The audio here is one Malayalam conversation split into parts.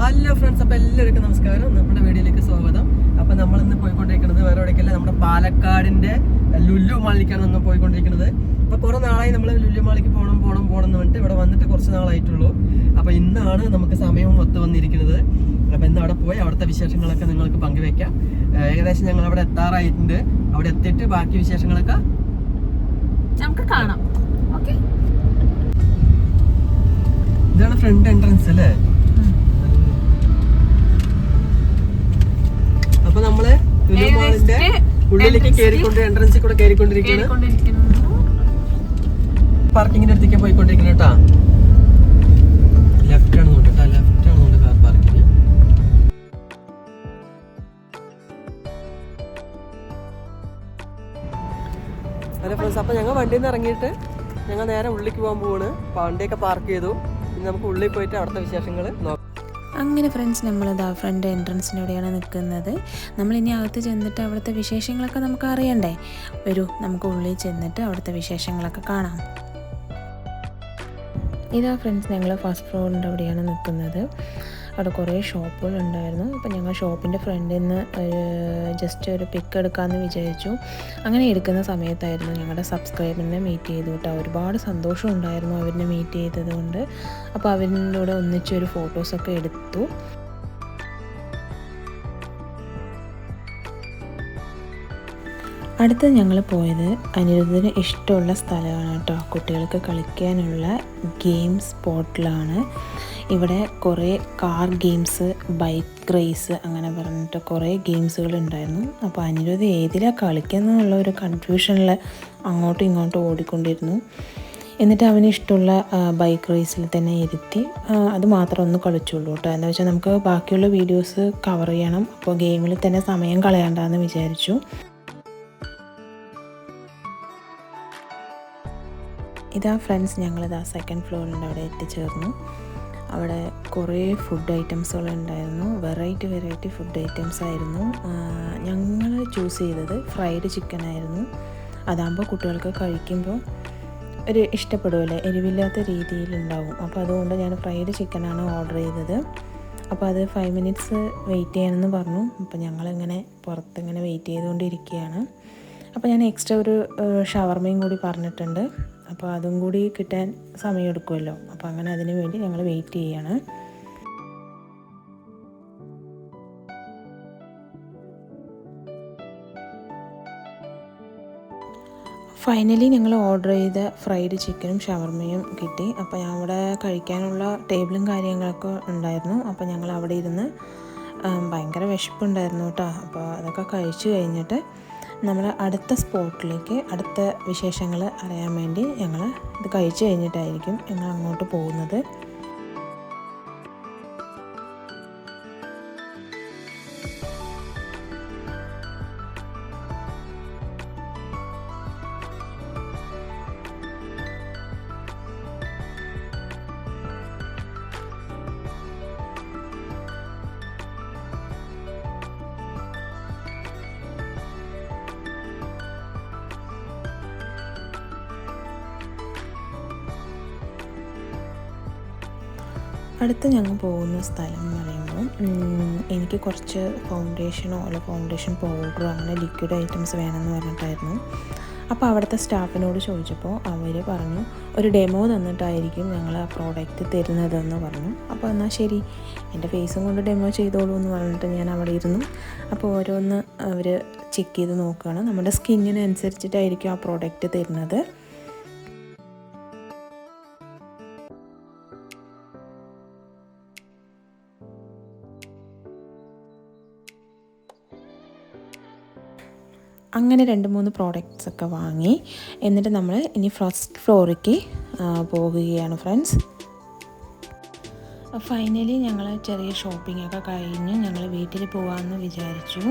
ഹലോ ഫ്രണ്ട്സ്, അപ്പോൾ എല്ലാവർക്കും നമസ്കാരം. നമ്മുടെ വീഡിയോയിലേക്ക് സ്വാഗതം. അപ്പോൾ നമ്മളിന്ന് പോയിക്കൊണ്ടിരിക്കുന്നത് വേറെ എവിടേക്കല്ല, നമ്മുടെ പാലക്കാടിൻ്റെ ലുലു മാളിലേക്കാണ് നമ്മൾ പോയിക്കൊണ്ടിരിക്കുന്നത്. അപ്പോൾ കുറേ നാളായി നമ്മൾ ലുലു മാളിലേക്ക് പോകണം എന്ന് പറഞ്ഞിട്ട് ഇവിടെ വന്നിട്ട് കുറച്ച് നാളായിട്ടുള്ളൂ. അപ്പോൾ ഇന്നാണ് നമുക്ക് സമയവും ഒത്തു വന്നിരിക്കുന്നത്. അപ്പോൾ ഇന്ന് അവിടെ പോയി അവിടുത്തെ വിശേഷങ്ങളൊക്കെ നിങ്ങൾക്ക് പങ്കുവെക്കാം. ഏകദേശം ഞങ്ങൾ അവിടെ എത്താറായിട്ടുണ്ട്. അവിടെ എത്തിയിട്ട് ബാക്കി വിശേഷങ്ങളൊക്കെ നമുക്ക് കാണാം. ഓക്കെ, ഇതാണ് ഫ്രണ്ട് എൻട്രൻസ് അല്ലേ? അപ്പൊ നമ്മള് ലുലു മാളിന്റെ ഉള്ളിലേക്ക് എൻട്രൻസിൽ കൂടെ കയറിക്കൊണ്ടിരിക്കുന്നു. പാർക്കിങ്ങിന്റെ അടുത്തേക്ക് പോയിക്കൊണ്ടിരിക്കുന്നു കേട്ടാ. ലെഫ്റ്റ് ആണ് നോക്കട്ടാ, ലെഫ്റ്റ് ആണ് കാർ പാർക്കിങ്. ഹലോ ഫ്രണ്ട്സ്, അപ്പൊ ഞങ്ങൾ വണ്ടിയിൽ നിന്ന് ഇറങ്ങിയിട്ട് ഞങ്ങൾ നേരെ ഉള്ളിലേക്ക് പോകാൻ പോവാണ്. വണ്ടിയൊക്കെ പാർക്ക് ചെയ്തു. ഇനി നമുക്ക് ഉള്ളിൽ പോയിട്ട് അവിടുത്തെ വിശേഷങ്ങൾ നോക്കാം. അങ്ങനെ ഫ്രണ്ട്സ്, നമ്മളിതാ ഫ്രണ്ട് എൻട്രൻസിനോടെയാണ് നിൽക്കുന്നത്. നമ്മളിനി അകത്ത് ചെന്നിട്ട് അവിടുത്തെ വിശേഷങ്ങളൊക്കെ നമുക്ക് അറിയണ്ടേ. വരൂ, നമുക്ക് ഉള്ളിൽ ചെന്നിട്ട് അവിടുത്തെ വിശേഷങ്ങളൊക്കെ കാണാം. ഇതാ ഫ്രണ്ട്സ്, ഞങ്ങൾ ഫസ്റ്റ് ഫ്ലോറിൻ്റെ അവിടെയാണ് നിൽക്കുന്നത്. അവിടെ കുറേ ഷോപ്പുകളുണ്ടായിരുന്നു. അപ്പോൾ ഞങ്ങൾ ഷോപ്പിൻ്റെ ഫ്രണ്ടിൽ നിന്ന് ജസ്റ്റ് ഒരു പിക്ക് എടുക്കാമെന്ന് വിചാരിച്ചു. അങ്ങനെ എടുക്കുന്ന സമയത്തായിരുന്നു ഞങ്ങളുടെ സബ്സ്ക്രൈബറിനെ മീറ്റ് ചെയ്തു കേട്ടോ. ഒരുപാട് സന്തോഷം ഉണ്ടായിരുന്നു അവരിനെ മീറ്റ് ചെയ്തത് കൊണ്ട്. അപ്പോൾ അവരിൻ്റെ കൂടെ ഒന്നിച്ചൊരു ഫോട്ടോസൊക്കെ എടുത്തു. അടുത്ത് ഞങ്ങൾ പോയത് അനിരുദ്ധിന് ഇഷ്ടമുള്ള സ്ഥലമാണ് കേട്ടോ. കുട്ടികൾക്ക് കളിക്കാനുള്ള ഗെയിം സ്പോട്ടിലാണ്. ഇവിടെ കുറേ കാർ ഗെയിംസ്, ബൈക്ക് റേസ് അങ്ങനെ പറഞ്ഞിട്ട് കുറേ ഗെയിംസുകൾ ഉണ്ടായിരുന്നു. അപ്പോൾ അനിരുദ്ധ് ഏതിലാണ് കളിക്കുന്നതെന്നുള്ള ഒരു കൺഫ്യൂഷനിൽ അങ്ങോട്ടും ഇങ്ങോട്ടും ഓടിക്കൊണ്ടിരുന്നു. എന്നിട്ട് അവന് ഇഷ്ടമുള്ള ബൈക്ക് റേസിൽ തന്നെ ഇരുത്തി അത് മാത്രം ഒന്ന് കളിച്ചുള്ളൂ കേട്ടോ. എന്താ വെച്ചാൽ നമുക്ക് ബാക്കിയുള്ള വീഡിയോസ് കവർ ചെയ്യണം. അപ്പോൾ ഗെയിമിൽ തന്നെ സമയം കളയണ്ടെന്ന് വിചാരിച്ചു. ഇതാ ഫ്രണ്ട്സ്, ഞങ്ങളിതാ സെക്കൻഡ് ഫ്ലോറിൻ്റെ അവിടെ എത്തിച്ചേർന്നു. അവിടെ കുറേ ഫുഡ് ഐറ്റംസുകളുണ്ടായിരുന്നു. വെറൈറ്റി ഫുഡ് ഐറ്റംസ് ആയിരുന്നു. ഞങ്ങൾ ചൂസ് ചെയ്തത് ഫ്രൈഡ് ചിക്കൻ ആയിരുന്നു. അതാകുമ്പോൾ കുട്ടികൾക്ക് കഴിക്കുമ്പോൾ ഒരു ഇഷ്ടപ്പെടുമല്ലേ, എരിവില്ലാത്ത രീതിയിലുണ്ടാവും. അപ്പോൾ അതുകൊണ്ട് ഞാൻ ഫ്രൈഡ് ചിക്കനാണ് ഓർഡർ ചെയ്തത്. അപ്പോൾ അത് 5 minutes വെയിറ്റ് ചെയ്യണമെന്ന് പറഞ്ഞു. അപ്പോൾ ഞങ്ങളിങ്ങനെ പുറത്തിങ്ങനെ വെയിറ്റ് ചെയ്തുകൊണ്ടിരിക്കുകയാണ്. അപ്പോൾ ഞാൻ എക്സ്ട്രാ ഒരു ഷവർമയും കൂടി പറഞ്ഞിട്ടുണ്ട്. അപ്പോൾ അതും കൂടി കിട്ടാൻ സമയമെടുക്കുമല്ലോ. അപ്പോൾ അങ്ങനെ അതിന് വേണ്ടി ഞങ്ങൾ വെയിറ്റ് ചെയ്യാണ്. ഫൈനലി ഞങ്ങൾ ഓർഡർ ചെയ്ത ഫ്രൈഡ് ചിക്കനും ഷവർമയും കിട്ടി. അപ്പോൾ ഞാൻ അവിടെ കഴിക്കാനുള്ള ടേബിളും കാര്യങ്ങളൊക്കെ ഉണ്ടായിരുന്നു. അപ്പോൾ ഞങ്ങൾ അവിടെ ഇരുന്ന് ഭയങ്കര വിശപ്പുണ്ടായിരുന്നു കേട്ടോ. അപ്പോൾ അതൊക്കെ കഴിച്ചു കഴിഞ്ഞിട്ട് നമ്മൾ അടുത്ത സ്പോട്ടിലേക്ക്, അടുത്ത വിശേഷങ്ങൾ അറിയാൻ വേണ്ടി ഞങ്ങൾ ഇത് കഴിച്ചു കഴിഞ്ഞിട്ടായിരിക്കും ഞങ്ങൾ അങ്ങോട്ട് പോകുന്നത്. അടുത്ത് ഞങ്ങൾ പോകുന്ന സ്ഥലം എന്ന് പറയുമ്പോൾ എനിക്ക് കുറച്ച് ഫൗണ്ടേഷനോ അല്ല ഫൗണ്ടേഷൻ പൗഡറോ അങ്ങനെ ലിക്വിഡ് ഐറ്റംസ് വേണമെന്ന് പറഞ്ഞിട്ടായിരുന്നു. അപ്പോൾ അവിടുത്തെ സ്റ്റാഫിനോട് ചോദിച്ചപ്പോൾ അവർ പറഞ്ഞു ഒരു ഡെമോ തന്നിട്ടായിരിക്കും ഞങ്ങൾ ആ പ്രോഡക്റ്റ് തരുന്നതെന്ന് പറഞ്ഞു. അപ്പോൾ എന്നാൽ ശരി, എൻ്റെ ഫേസും കൊണ്ട് ഡെമോ ചെയ്തോളൂ എന്ന് പറഞ്ഞിട്ട് ഞാൻ അവിടെ ഇരുന്നു. അപ്പോൾ ഓരോന്ന് അവർ ചെക്ക് ചെയ്ത് നോക്കുകയാണ്. നമ്മുടെ സ്കിന്നിനനുസരിച്ചിട്ടായിരിക്കും ആ പ്രോഡക്റ്റ് തരുന്നത്. അങ്ങനെ 2-3 പ്രോഡക്റ്റ്സൊക്കെ വാങ്ങി. എന്നിട്ട് നമ്മൾ ഇനി ഫസ്റ്റ് ഫ്ലോറിലേക്ക് പോകുകയാണ് ഫ്രണ്ട്സ്. ഫൈനലി ഞങ്ങൾ ചെറിയ ഷോപ്പിംഗ് ഒക്കെ കഴിഞ്ഞ് ഞങ്ങൾ വീട്ടിൽ പോകാമെന്ന് വിചാരിച്ചു.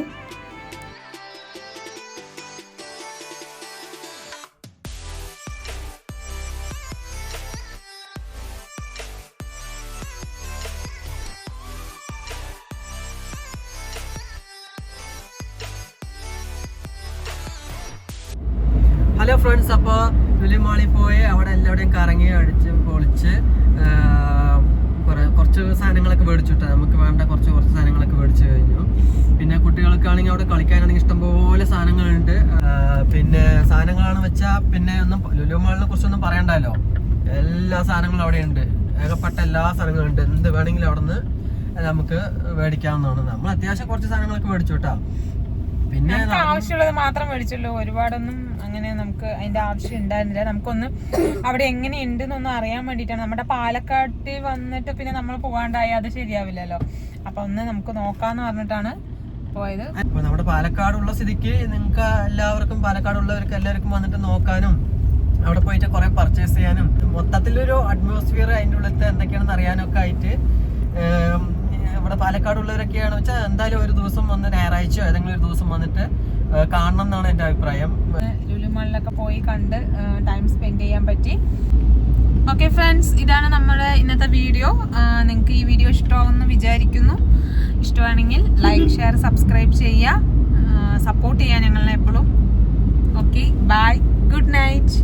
ഹലോ ഫ്രണ്ട്സ്, അപ്പോൾ ലുലു മാളിൽ പോയി അവിടെ എല്ലാവരുടെയും കറങ്ങി അടിച്ച് പൊളിച്ച് കുറച്ച് സാധനങ്ങളൊക്കെ മേടിച്ചിട്ടാ, നമുക്ക് വേണ്ട കുറച്ച് സാധനങ്ങളൊക്കെ മേടിച്ചു കഴിഞ്ഞു. പിന്നെ കുട്ടികൾക്കാണെങ്കിൽ അവിടെ കളിക്കാനാണെങ്കിൽ ഇഷ്ടംപോലെ സാധനങ്ങളുണ്ട്. പിന്നെ സാധനങ്ങളാണ് വെച്ചാൽ പിന്നെ ഒന്നും ലുലു മാളിനെ കുറിച്ചൊന്നും പറയണ്ടല്ലോ, എല്ലാ സാധനങ്ങളും അവിടെ ഉണ്ട്. ഏകപ്പെട്ട എല്ലാ സാധനങ്ങളും ഉണ്ട്. എന്ത് വേണമെങ്കിലും അവിടെ നിന്ന് നമുക്ക് മേടിക്കാവുന്നതാണ്. നമ്മൾ അത്യാവശ്യം കുറച്ച് സാധനങ്ങളൊക്കെ മേടിച്ചു കേട്ടോ. പിന്നെ ആവശ്യമുള്ളത് മാത്രം മേടിച്ചുള്ളൂ, ഒരുപാടൊന്നും അങ്ങനെ നമുക്ക് അതിന്റെ ആവശ്യം ഉണ്ടായിരുന്നില്ല. നമുക്കൊന്ന് അവിടെ എങ്ങനെയുണ്ട് എന്നൊന്നും അറിയാൻ വേണ്ടിയിട്ടാണ്. നമ്മുടെ പാലക്കാട്ടിൽ വന്നിട്ട് പിന്നെ നമ്മൾ പോകാണ്ടായി അത് ശരിയാവില്ലല്ലോ. അപ്പൊ ഒന്ന് നമുക്ക് നോക്കാന്ന് പറഞ്ഞിട്ടാണ് പോയത്. അപ്പൊ നമ്മുടെ പാലക്കാടുള്ള സ്ഥിതിക്ക് നിങ്ങൾക്ക് എല്ലാവർക്കും, പാലക്കാടുള്ളവർക്ക് എല്ലാവർക്കും വന്നിട്ട് നോക്കാനും അവിടെ പോയിട്ട് കുറെ പർച്ചേസ് ചെയ്യാനും മൊത്തത്തിലൊരു അറ്റ്മോസ്ഫിയർ അതിൻ്റെ ഉള്ളിലത്തെ എന്തൊക്കെയാണെന്ന് അറിയാനും ഒക്കെ ആയിട്ട് ഇവിടെ പാലക്കാടുള്ളവരൊക്കെയാണ് വെച്ചാൽ എന്തായാലും ഒരു ദിവസം വന്ന് ഞായറാഴ്ചയോ ഏതെങ്കിലും ഒരു ദിവസം വന്നിട്ട് കാണണം എന്നാണ് എൻ്റെ അഭിപ്രായം. ലുലു മാളിലൊക്കെ പോയി കണ്ട് ടൈം സ്പെൻഡ് ചെയ്യാൻ പറ്റി. ഓക്കെ ഫ്രണ്ട്സ്, ഇതാണ് നമ്മുടെ ഇന്നത്തെ വീഡിയോ. നിങ്ങൾക്ക് ഈ വീഡിയോ ഇഷ്ടമാവുമെന്ന് വിചാരിക്കുന്നു. ഇഷ്ടമാണെങ്കിൽ ലൈക്ക്, ഷെയർ, സബ്സ്ക്രൈബ് ചെയ്യുക, സപ്പോർട്ട് ചെയ്യുക ഞങ്ങളെ എപ്പോഴും. Okay, bye, good night.